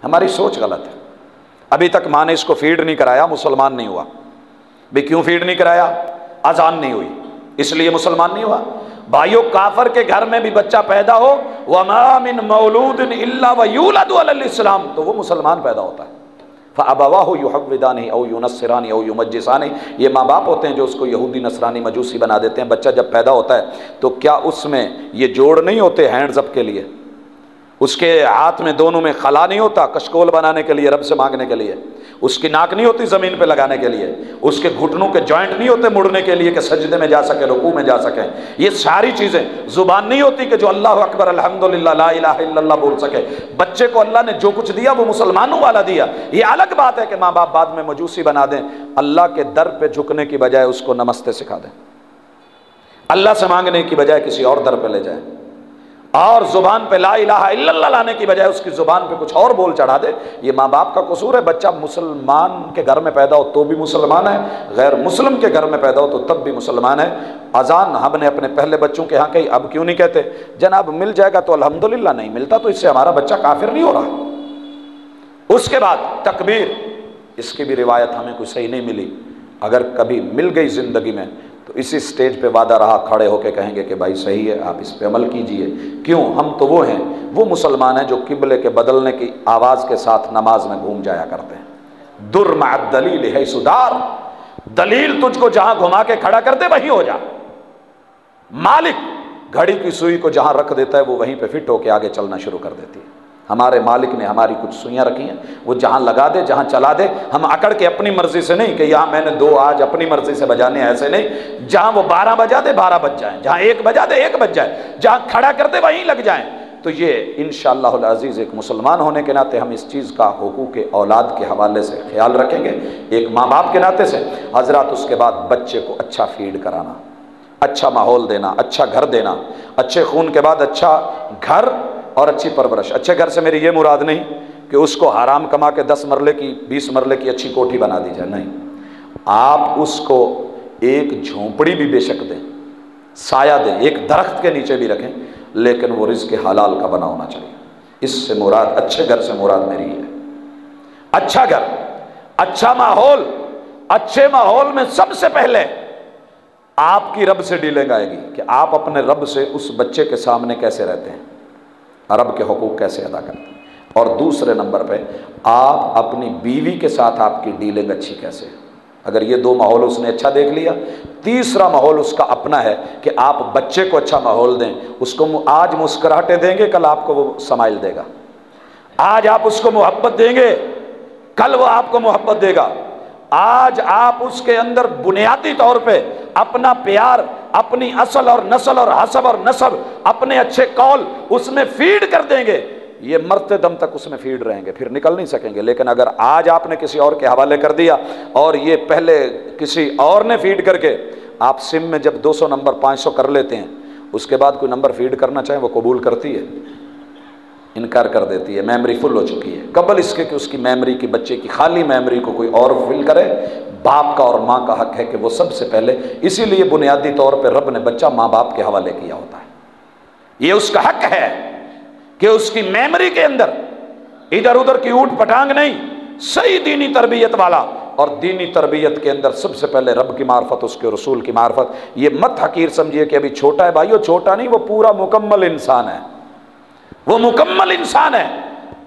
ہماری سوچ غلط ہے. ابھی تک ماں نے اس کو فیڈ نہیں کرایا، مسلمان نہیں ہوا. بھی کیوں فیڈ نہیں کرایا؟ اذان نہیں ہوئی اس لیے مسلمان نہیں ہوا. بھائیو کافر کے گھر میں بھی بچہ پیدا ہو، وَمَا مِن مَوْلُودٍ إِلَّا وَيُولَدُ عَلَى الْإِسْلَامِ، تو وہ مسلمان پیدا ہوتا ہے. فَأَبَوَاهُ يُحَوِّدَانِهِ أَوْ يُنَصِّرَانِهِ أَوْ يُمَجِّسَانِهِ، یہ ماں باپ ہوتے ہیں جو اس کو یہودی نصرانی مجوسی بنا دیتے ہیں. بچہ جب پیدا ہوتا ہے تو کیا اس میں یہ جوڑ نہیں ہوتے ہینڈز اپ کے لیے؟ اس کے ہاتھ میں دونوں میں خلا نہیں ہوتا کشکول بنانے کے لیے، رب سے مانگنے کے لیے؟ اس کی ناک نہیں ہوتی زمین پہ لگانے کے لیے؟ اس کے گھٹنوں کے جوائنٹ نہیں ہوتے مڑنے کے لیے کہ سجدے میں جا سکے، رکوع میں جا سکیں؟ یہ ساری چیزیں. زبان نہیں ہوتی کہ جو اللہ اکبر الحمدللہ لا الہ الا اللہ بول سکے. بچے کو اللہ نے جو کچھ دیا وہ مسلمانوں والا دیا. یہ الگ بات ہے کہ ماں باپ بعد میں مجوسی بنا دیں، اللہ کے در پہ جھکنے کی بجائے اس کو نمستے سکھا دیں، اللہ سے مانگنے کی بجائے کسی اور در پہ لے جائیں، اور زبان پہ لا الہ الا اللہ لانے کی بجائے اس کی زبان پہ کچھ اور بول چڑھا دے. یہ ماں باپ کا قصور ہے. بچہ مسلمان کے گھر میں پیدا ہو تو بھی مسلمان ہے، غیر مسلم کے گھر میں پیدا ہو تو تب بھی مسلمان ہے. اذان ہم نے اپنے پہلے بچوں کے ہاں کہی، اب کیوں نہیں کہتے؟ جناب مل جائے گا تو الحمدللہ، نہیں ملتا تو اس سے ہمارا بچہ کافر نہیں ہو رہا. اس کے بعد تکبیر، اس کی بھی روایت ہمیں کوئی صحیح نہیں ملی. اگر کبھی مل گئی زندگی میں تو اسی سٹیج پہ وعدہ رہا، کھڑے ہو کے کہیں گے کہ بھائی صحیح ہے، آپ اس پہ عمل کیجئے. کیوں؟ ہم تو وہ ہیں، وہ مسلمان ہیں جو قبلے کے بدلنے کی آواز کے ساتھ نماز میں گھوم جایا کرتے ہیں. در مع الدلیل حیث دار، دلیل تجھ کو جہاں گھما کے کھڑا کر دے وہیں ہو جا. مالک گھڑی کی سوئی کو جہاں رکھ دیتا ہے وہ وہیں پہ فٹ ہو کے آگے چلنا شروع کر دیتی ہے. ہمارے مالک نے ہماری کچھ سوئیاں رکھی ہیں، وہ جہاں لگا دے جہاں چلا دے. ہم اکڑ کے اپنی مرضی سے نہیں کہ یہاں میں نے 2 آج اپنی مرضی سے بجانے، ایسے نہیں. جہاں وہ 12 بجا دے 12 بج جائیں، جہاں 1 بجا دے 1 بج جائے، جہاں کھڑا کر دے وہیں لگ جائیں. تو یہ انشاءاللہ العزیز ایک مسلمان ہونے کے ناطے ہم اس چیز کا حقوق اولاد کے حوالے سے خیال رکھیں گے، ایک ماں باپ کے ناطے سے. حضرات اس کے بعد بچے کو اچھا فیڈ کرانا، اچھا ماحول دینا، اچھا گھر دینا. اچھے خون کے بعد اچھا گھر اور اچھی پرورش. اچھے گھر سے میری یہ مراد نہیں کہ اس کو حرام کما کے 10 مرلے کی 20 مرلے کی اچھی کوٹھی بنا دی جائے، نہیں. آپ اس کو ایک جھونپڑی بھی بے شک دیں، سایہ دیں، ایک درخت کے نیچے بھی رکھیں، لیکن وہ رزق حلال کا بنا ہونا چاہیے. اس سے مراد، اچھے گھر سے مراد میری ہے اچھا گھر، اچھا ماحول. اچھے ماحول میں سب سے پہلے آپ کی رب سے ڈیلنگ آئے گی کہ آپ اپنے رب سے اس بچے کے سامنے کیسے رہتے ہیں، رب کے حقوق کیسے ادا کرتے ہیں. اور دوسرے نمبر پہ آپ اپنی بیوی کے ساتھ آپ کی ڈیلنگ اچھی کیسے ہے. اگر یہ 2 ماحول اس نے اچھا دیکھ لیا، تیسرا ماحول اس کا اپنا ہے کہ آپ بچے کو اچھا ماحول دیں. اس کو آج مسکراہٹیں دیں گے، کل آپ کو وہ سمائل دے گا. آج آپ اس کو محبت دیں گے، کل وہ آپ کو محبت دے گا. آج آپ اس کے اندر بنیادی طور پہ اپنا پیار، اپنی اصل اور نسل اور حسب اور نسب، اپنے اچھے قول اس میں فیڈ کر دیں گے، یہ مرتے دم تک اس میں فیڈ رہیں گے، پھر نکل نہیں سکیں گے. لیکن اگر آج آپ نے کسی اور کے حوالے کر دیا اور یہ پہلے کسی اور نے فیڈ کر کے، آپ سم میں جب 200 نمبر 500 کر لیتے ہیں، اس کے بعد کوئی نمبر فیڈ کرنا چاہے وہ قبول کرتی ہے؟ انکار کر دیتی ہے. میموری فل ہو چکی ہے. قبل اس کے کہ اس کی میموری کی، بچے کی خالی میموری کو کوئی اور فل کرے. باپ کا اور ماں کا حق ہے کہ وہ سب سے پہلے، اسی لیے بنیادی طور پہ رب نے بچہ ماں باپ کے حوالے کیا ہوتا ہے. یہ اس کا حق ہے کہ اس کی میموری کے اندر ادھر ادھر کی اوٹ پٹانگ نہیں، صحیح دینی تربیت والا. اور دینی تربیت کے اندر سب سے پہلے رب کی معرفت، اس کے رسول کی معرفت. یہ مت حقیر سمجھیے کہ ابھی چھوٹا ہے. بھائیو چھوٹا نہیں، وہ پورا مکمل انسان ہے، وہ مکمل انسان ہے.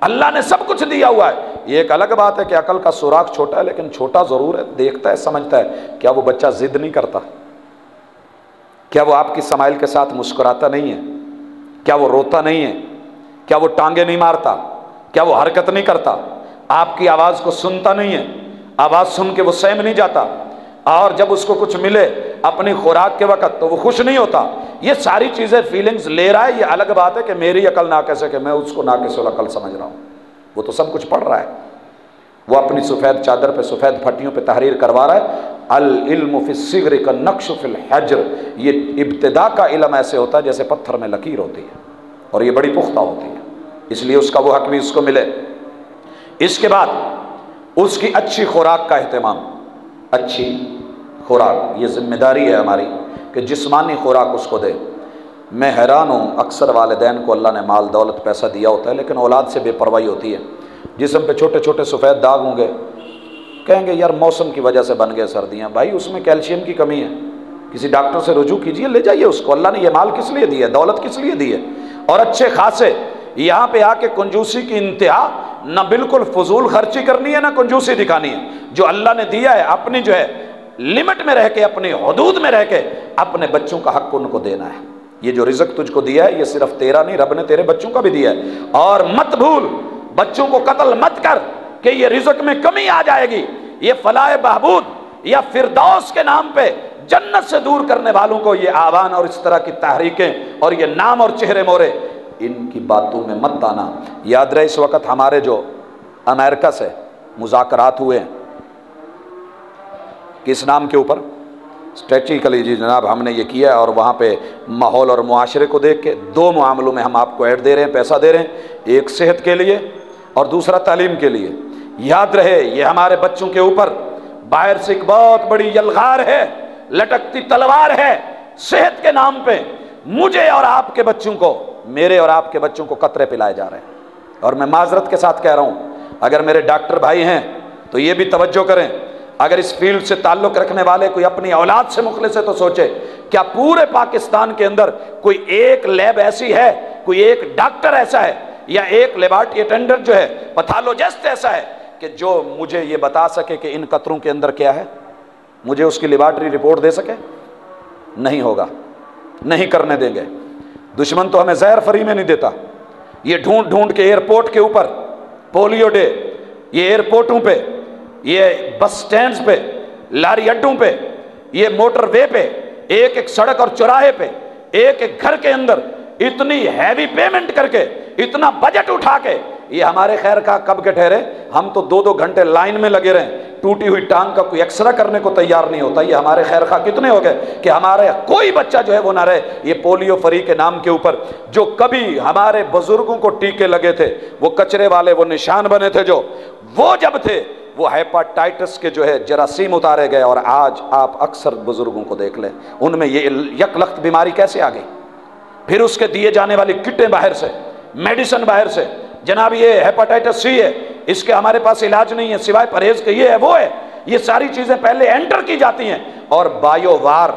اللہ نے سب کچھ دیا ہوا ہے. یہ ایک الگ بات ہے کہ عقل کا سوراخ چھوٹا ہے، لیکن چھوٹا ضرور ہے، دیکھتا ہے، سمجھتا ہے. کیا وہ بچہ ضد نہیں کرتا؟ کیا وہ آپ کی سمائل کے ساتھ مسکراتا نہیں ہے؟ کیا وہ روتا نہیں ہے؟ کیا وہ ٹانگیں نہیں مارتا؟ کیا وہ حرکت نہیں کرتا؟ آپ کی آواز کو سنتا نہیں ہے؟ آواز سن کے وہ سہم نہیں جاتا؟ اور جب اس کو کچھ ملے اپنی خوراک کے وقت تو وہ خوش نہیں ہوتا؟ یہ ساری چیزیں فیلنگز لے رہا ہے. یہ الگ بات ہے کہ میری عقل ناقص ہے کہ میں اس کو ناقص العقل سمجھ رہا ہوں. وہ تو سب کچھ پڑھ رہا ہے، وہ اپنی سفید چادر پہ سفید پھٹیوں پہ تحریر کروا رہا ہے. العلم فی الصغر کالنقش فی الحجر. یہ ابتدا کا علم ایسے ہوتا ہے جیسے پتھر میں لکیر ہوتی ہے، اور یہ بڑی پختہ ہوتی ہے، اس لیے اس کا وہ حق بھی اس کو ملے. اس کے بعد اس کی اچھی خوراک کا اہتمام. اچھی خوراک یہ ذمہ داری ہے ہماری کہ جسمانی خوراک اس کو دے. میں حیران ہوں، اکثر والدین کو اللہ نے مال دولت پیسہ دیا ہوتا ہے لیکن اولاد سے بے پرواہی ہوتی ہے. جسم پہ چھوٹے چھوٹے سفید داغ ہوں گے، کہیں گے یار موسم کی وجہ سے بن گئے سردیاں، بھائی اس میں کیلشیم کی کمی ہے، کسی ڈاکٹر سے رجوع کیجئے، لے جائیے اس کو، اللہ نے یہ مال کس لیے دی ہے، دولت کس لیے دی ہے؟ اور اچھے خاصے یہاں پہ آ کے کنجوسی کی انتہا، نہ بالکل فضول خرچی کرنی ہے نہ کنجوسی دکھانی ہے، جو اللہ نے دیا ہے اپنی جو ہے لمٹ میں رہ کے، اپنی حدود میں رہ کے اپنے بچوں کا حق ان کو دینا ہے۔ یہ جو رزق تجھ کو دیا ہے یہ صرف تیرا نہیں، رب نے تیرے بچوں کا بھی دیا ہے، اور مت بھول، بچوں کو قتل مت کر کہ یہ رزق میں کمی آ جائے گی، یہ فلاح بہبود یا فردوس کے نام پہ جنت سے دور کرنے والوں کو یہ آوان اور اس طرح کی تحریکیں اور یہ نام اور چہرے مورے، ان کی باتوں میں مت آنا۔ یاد رہے اس وقت ہمارے جو امریکہ سے مذاکرات ہوئے ہیں، کس نام کے اوپر؟ اسٹریٹجیکلی جی جناب ہم نے یہ کیا ہے، اور وہاں پہ ماحول اور معاشرے کو دیکھ کے دو معاملوں میں ہم آپ کو ایڈ دے رہے ہیں، پیسہ دے رہے ہیں، ایک صحت کے لیے اور دوسرا تعلیم کے لیے۔ یاد رہے یہ ہمارے بچوں کے اوپر باہر سے ایک بہت بڑی یلغار ہے، لٹکتی تلوار ہے، صحت کے نام پہ مجھے اور آپ کے بچوں کو، میرے اور آپ کے بچوں کو قطرے پلائے جا رہے ہیں۔ اور میں معذرت کے ساتھ کہہ رہا ہوں، اگر میرے ڈاکٹر بھائی ہیں تو یہ بھی توجہ کریں، اگر اس فیلڈ سے تعلق رکھنے والے کوئی اپنی اولاد سے مخلص ہے تو سوچے کیا پورے پاکستان کے اندر کوئی ایک لیب ایسی ہے، کوئی ایک ڈاکٹر ایسا ہے یا ایک لیبارٹری اٹینڈنٹ جو ہے، پیتھالوجسٹ ایسا ہے کہ جو مجھے یہ بتا سکے کہ ان قطروں کے اندر کیا ہے، مجھے اس کی لیبارٹری رپورٹ دے سکے؟ نہیں ہوگا، نہیں کرنے دیں گے۔ دشمن تو ہمیں زہر فری میں نہیں دیتا، یہ ڈھونڈ ڈھونڈ کے ایئرپورٹ کے اوپر پولیو ڈے، یہ ایئرپورٹوں پہ، یہ بس سٹینڈز پہ، لاری اڈوں پہ، یہ موٹر وے پہ، ایک ایک سڑک اور چوراہے پہ، ایک ایک گھر کے اندر اتنی ہیوی پیمنٹ کر کے، اتنا بجٹ اٹھا کے، یہ ہمارے خیر کا کب کے ٹھہرے؟ ہم تو 2-2 گھنٹے لائن میں لگے رہیں، ٹوٹی ہوئی ٹانگ کا کوئی ایکسرا کرنے کو تیار نہیں ہوتا۔ یہ ہمارے خیر خواہ کتنے ہو گئے کہ ہمارے کوئی بچہ جو ہے وہ نہ رہے۔ یہ پولیو فری کے نام کے اوپر جو کبھی ہمارے بزرگوں کو ٹیکے لگے تھے، وہ کچرے والے وہ نشان بنے تھے، جو وہ جب تھے وہ ہیپاٹائٹس کے جو ہے جراثیم اتارے گئے، اور آج آپ اکثر بزرگوں کو دیکھ لیں ان میں یہ یکلخت بیماری کیسے آ گئی۔ پھر اس کے دیے جانے والی کٹیں باہر سے، میڈیسن باہر سے، جناب یہ ہیپاٹائٹس سی ہے، اس کے ہمارے پاس علاج نہیں ہے سوائے پرہیز کے، یہ ہے وہ ہے، یہ ساری چیزیں پہلے انٹر کی جاتی ہیں۔ اور بایو وار،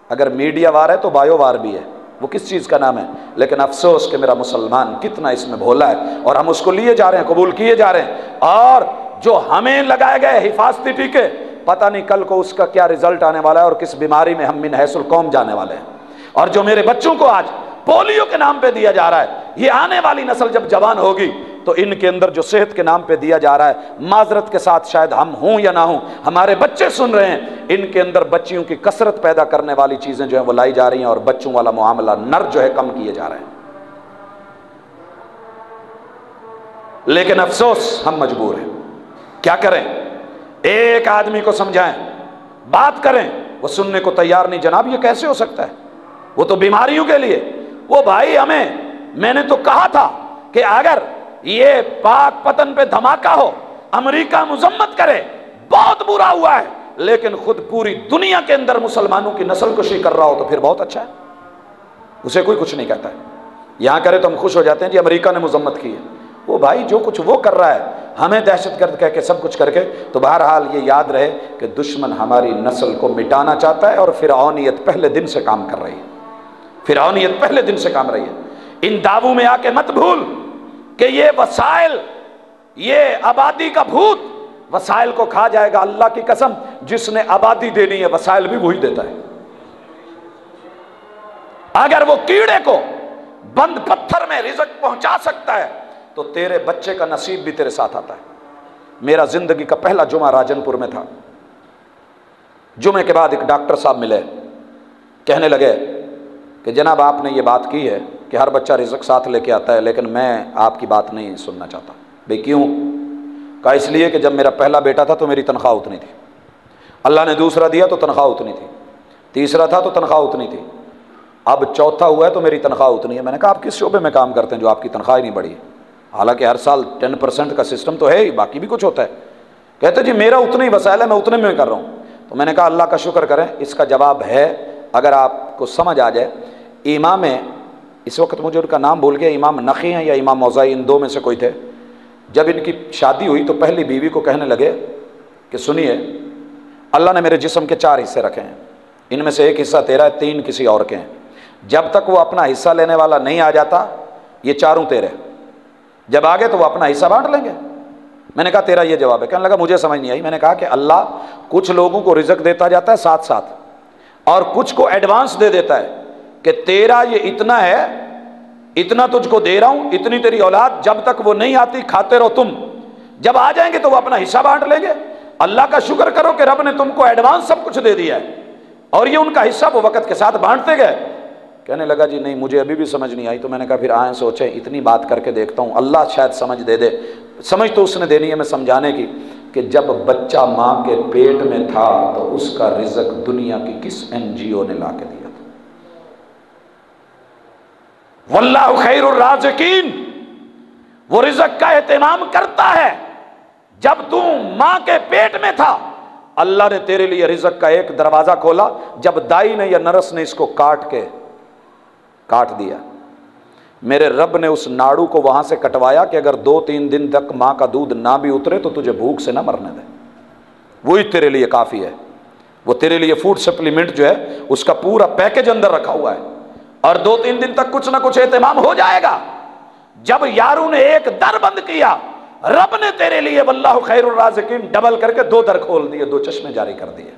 اگر میڈیا وار ہے تو بایو وار بھی ہے، وہ کس چیز کا نام ہے؟ لیکن افسوس کہ میرا مسلمان کتنا اس میں بھولا ہے، اور ہم اس کو لیے جا رہے ہیں، قبول کیے جا رہے ہیں، اور جو ہمیں لگائے گئے حفاظتی ٹیکے، پتہ نہیں کل کو اس کا کیا رزلٹ آنے والا ہے اور کس بیماری میں ہم من حیث القوم جانے والے ہیں۔ اور جو میرے بچوں کو آج پولیو کے نام پہ دیا جا رہا ہے، یہ آنے والی نسل جب جوان ہوگی تو ان کے اندر جو صحت کے نام پہ دیا جا رہا ہے، معذرت کے ساتھ شاید ہم ہوں یا نہ ہوں، ہمارے بچے سن رہے ہیں، ان کے اندر بچیوں کی کثرت پیدا کرنے والی چیزیں جو ہیں وہ لائی جا رہی ہیں، اور بچوں والا معاملہ نر جو ہے کم کیے جا رہے ہیں۔ لیکن افسوس ہم مجبور ہیں، کیا کریں؟ ایک آدمی کو سمجھائیں، بات کریں، وہ سننے کو تیار نہیں۔ جناب یہ کیسے ہو سکتا ہے؟ وہ تو بیماریوں کے لیے، وہ بھائی میں نے تو کہا تھا کہ اگر یہ پاک پتن پہ دھماکہ ہو، امریکہ مذمت کرے، بہت برا ہوا ہے، لیکن خود پوری دنیا کے اندر مسلمانوں کی نسل کشی کر رہا ہو تو پھر بہت اچھا ہے، اسے کوئی کچھ نہیں کہتا ہے۔ یہاں کرے تو ہم خوش ہو جاتے ہیں جی امریکہ نے مذمت کی ہے۔ وہ بھائی جو کچھ وہ کر رہا ہے، ہمیں دہشت گرد کہہ کے سب کچھ کر کے، تو بہرحال یہ یاد رہے کہ دشمن ہماری نسل کو مٹانا چاہتا ہے، اور فرعونیت پہلے دن سے کام کر رہی ہے، فرعونیت پہلے دن سے کام رہی ہے۔ ان دعووں میں آ کے مت بھول کہ یہ وسائل، یہ آبادی کا بھوت وسائل کو کھا جائے گا۔ اللہ کی قسم، جس نے آبادی دینی ہے وسائل بھی وہی دیتا ہے۔ اگر وہ کیڑے کو بند پتھر میں رزق پہنچا سکتا ہے تو تیرے بچے کا نصیب بھی تیرے ساتھ آتا ہے۔ میرا زندگی کا پہلا جمعہ راجن پور میں تھا۔ جمعے کے بعد ایک ڈاکٹر صاحب ملے، کہنے لگے کہ جناب آپ نے یہ بات کی ہے کہ ہر بچہ رزق ساتھ لے کے آتا ہے، لیکن میں آپ کی بات نہیں سننا چاہتا۔ بھئی کیوں؟ کہا اس لیے کہ جب میرا پہلا بیٹا تھا تو میری تنخواہ اتنی تھی، اللہ نے دوسرا دیا تو تنخواہ اتنی تھی، تیسرا تھا تو تنخواہ اتنی تھی، اب چوتھا ہوا ہے تو میری تنخواہ اتنی ہے۔ میں نے کہا آپ کس شعبے میں کام کرتے ہیں جو آپ کی تنخواہ ہی نہیں بڑھی ہے؟ حالانکہ ہر سال 10% کا سسٹم تو ہے ہی، باقی بھی کچھ ہوتا ہے۔ کہتے جی میرا اتنا ہی وسائل ہے، میں اتنے میں کر رہا ہوں۔ تو میں نے کہا اللہ کا شکر کریں، اس کا جواب ہے، اگر آپ کو سمجھ آ جائے۔ امام، اس وقت مجھے ان کا نام بھول گیا، امام نخعی ہیں یا امام اوزاعی، ان دو میں سے کوئی تھے۔ جب ان کی شادی ہوئی تو پہلی بیوی کو کہنے لگے کہ سنیے، اللہ نے میرے جسم کے 4 حصے رکھے ہیں، ان میں سے ایک حصہ تیرا ہے، 3 کسی اور کے ہیں، جب تک وہ اپنا حصہ لینے والا نہیں آ جاتا یہ 4 تیرے، جب آ گئے تو وہ اپنا حصہ بانٹ لیں گے۔ میں نے کہا تیرا یہ جواب ہے؟ کہنے لگا مجھے سمجھ نہیں آئی۔ میں نے کہا کہ اللہ کچھ لوگوں کو رزق دیتا جاتا ہے ساتھ ساتھ، اور کچھ کو ایڈوانس دے دیتا ہے کہ تیرا یہ اتنا ہے، اتنا تجھ کو دے رہا ہوں، اتنی تیری اولاد، جب تک وہ نہیں آتی کھاتے رہو تم، جب آ جائیں گے تو وہ اپنا حصہ بانٹ لیں گے۔ اللہ کا شکر کرو کہ رب نے تم کو ایڈوانس سب کچھ دے دیا ہے، اور یہ ان کا حصہ وہ وقت کے ساتھ بانٹتے گئے۔ کہنے لگا جی نہیں مجھے ابھی بھی سمجھ نہیں آئی۔ تو میں نے کہا پھر آئیں سوچیں، اتنی بات کر کے دیکھتا ہوں، اللہ شاید سمجھ دے دے۔ سمجھ تو اس نے دینی ہے میں سمجھانے کی، کہ جب بچہ ماں کے پیٹ میں تھا تو اس کا رزق دنیا کی کس NGO نے لا کے دیا تھا؟ واللہ خیر الرازقین، وہ رزق کا اہتمام کرتا ہے۔ جب تو ماں کے پیٹ میں تھا اللہ نے تیرے لیے رزق کا ایک دروازہ کھولا، جب دائی نے یا نرس نے اس کو کاٹ دیا، میرے رب نے اس ناڑو کو وہاں سے کٹوایا کہ اگر 2-3 دن تک ماں کا دودھ نہ بھی اترے تو تجھے بھوک سے نہ مرنے دے، وہی تیرے لیے کافی ہے۔ وہ تیرے لیے فوڈ سپلیمنٹ جو ہے اس کا پورا پیکج اندر رکھا ہوا ہے، اور 2-3 دن تک کچھ نہ کچھ اہتمام ہو جائے گا۔ جب یاروں نے ایک در بند کیا، رب نے تیرے لیے واللہ خیر الرازقین ڈبل کر کے 2 در کھول دیے، 2 چشمے جاری کر دیے۔